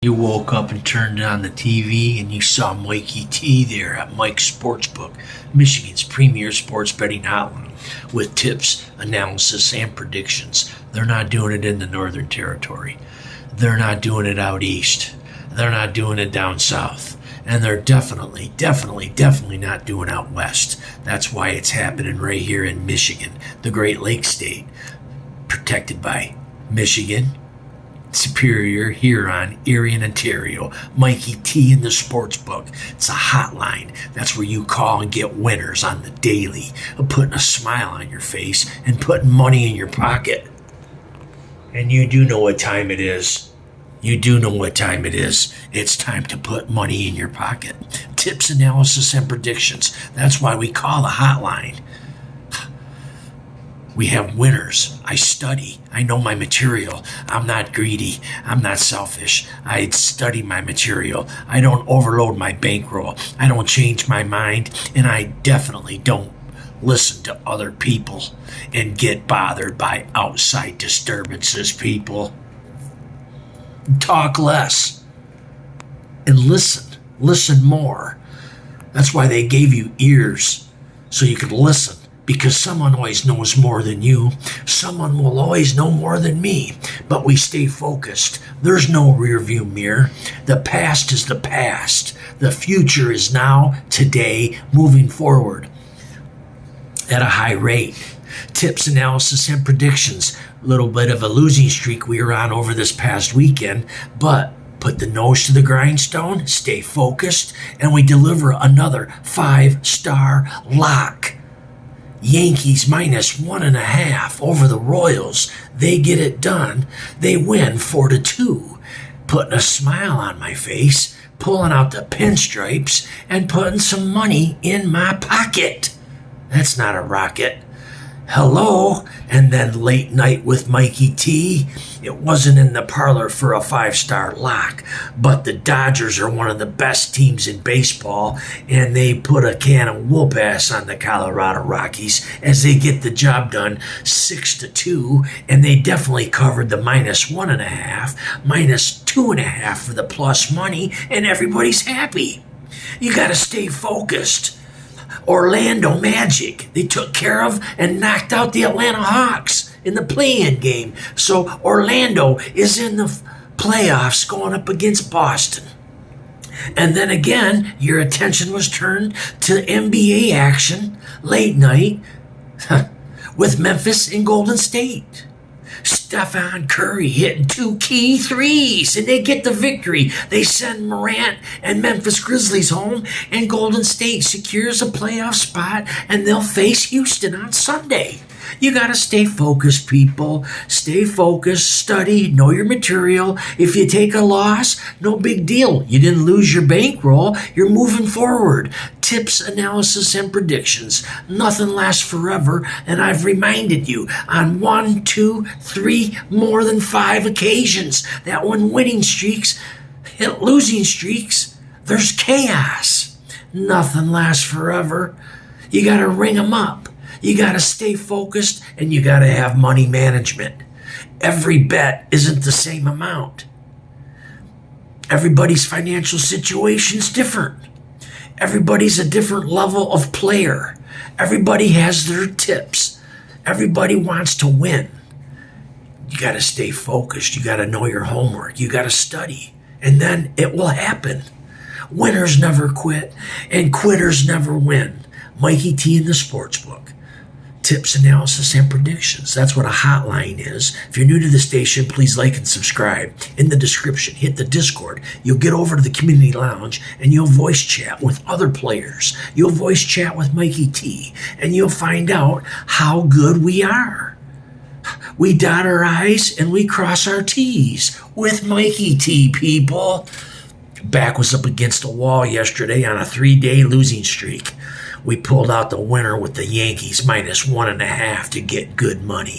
You woke up and turned on the TV and you saw Mikey T there at Mike's Sportsbook, Michigan's premier sports betting hotline, with tips, analysis, and predictions. They're not doing it in the Northern Territory. They're not doing it out east. They're not doing it down south. And they're definitely not doing out west. That's why it's happening right here in Michigan, the Great Lakes state, protected by Michigan, Superior, Huron, Erie, and Ontario. Mikey T in the Sportsbook. It's a hotline. That's where you call and get winners on the daily, putting a smile on your face and putting money in your pocket. And you do know what time it is. You do know what time it is. It's time to put money in your pocket. Tips, analysis, and predictions. That's why we call the hotline. We have winners. I study. I know my material. I'm not greedy. I'm not selfish. I study my material. I don't overload my bankroll. I don't change my mind. And I definitely don't listen to other people and get bothered by outside disturbances, people. Talk less and listen. Listen more. That's why they gave you ears, so you could listen. Because someone always knows more than you. Someone will always know more than me. But we stay focused. There's no rearview mirror. The past is the past. The future is now, today, moving forward at a high rate. Tips, analysis, and predictions. A little bit of a losing streak we were on over this past weekend, but put the nose to the grindstone, stay focused, and we deliver another 5-star lock. Yankees minus 1.5 over the Royals. They get it done. They win 4-2. Putting a smile on my face, pulling out the pinstripes, and putting some money in my pocket. That's not a rocket. Hello, and then late night with Mikey T. It wasn't in the parlor for a 5-star lock, but the Dodgers are one of the best teams in baseball, and they put a can of whoop ass on the Colorado Rockies as they get the job done 6-2, and they definitely covered the minus 1.5, minus 2.5 for the plus money, and everybody's happy. You gotta stay focused. Orlando Magic, they took care of and knocked out the Atlanta Hawks in the play-in game. So Orlando is in the playoffs going up against Boston. And then again, your attention was turned to NBA action late night with Memphis and Golden State. Stephen Curry hitting 2 key threes, and they get the victory. They send Morant and Memphis Grizzlies home, and Golden State secures a playoff spot, and they'll face Houston on Sunday. You got to stay focused, people. Stay focused, study, know your material. If you take a loss, no big deal. You didn't lose your bankroll. You're moving forward. Tips, analysis, and predictions. Nothing lasts forever, and I've reminded you on 1, 2, 3, more than 5 occasions that when winning streaks hit losing streaks, there's chaos. Nothing lasts forever. You got to ring them up. You got to stay focused, and you got to have money management. Every bet isn't the same amount. Everybody's financial situation's different. Everybody's a different level of player. Everybody has their tips. Everybody wants to win. You got to stay focused. You got to know your homework. You got to study, and then it will happen. Winners never quit, and quitters never win. Mikey T in the Sportsbook. Tips, analysis, and predictions. That's what a hotline is. If you're new to the station, please like and subscribe. In the description, hit the Discord. You'll get over to the community lounge and you'll voice chat with other players. You'll voice chat with Mikey T, and you'll find out how good we are. We dot our I's and we cross our T's with Mikey T, people. Back was up against a wall yesterday on a 3-day losing streak. We pulled out the winner with the Yankees minus 1.5 to get good money.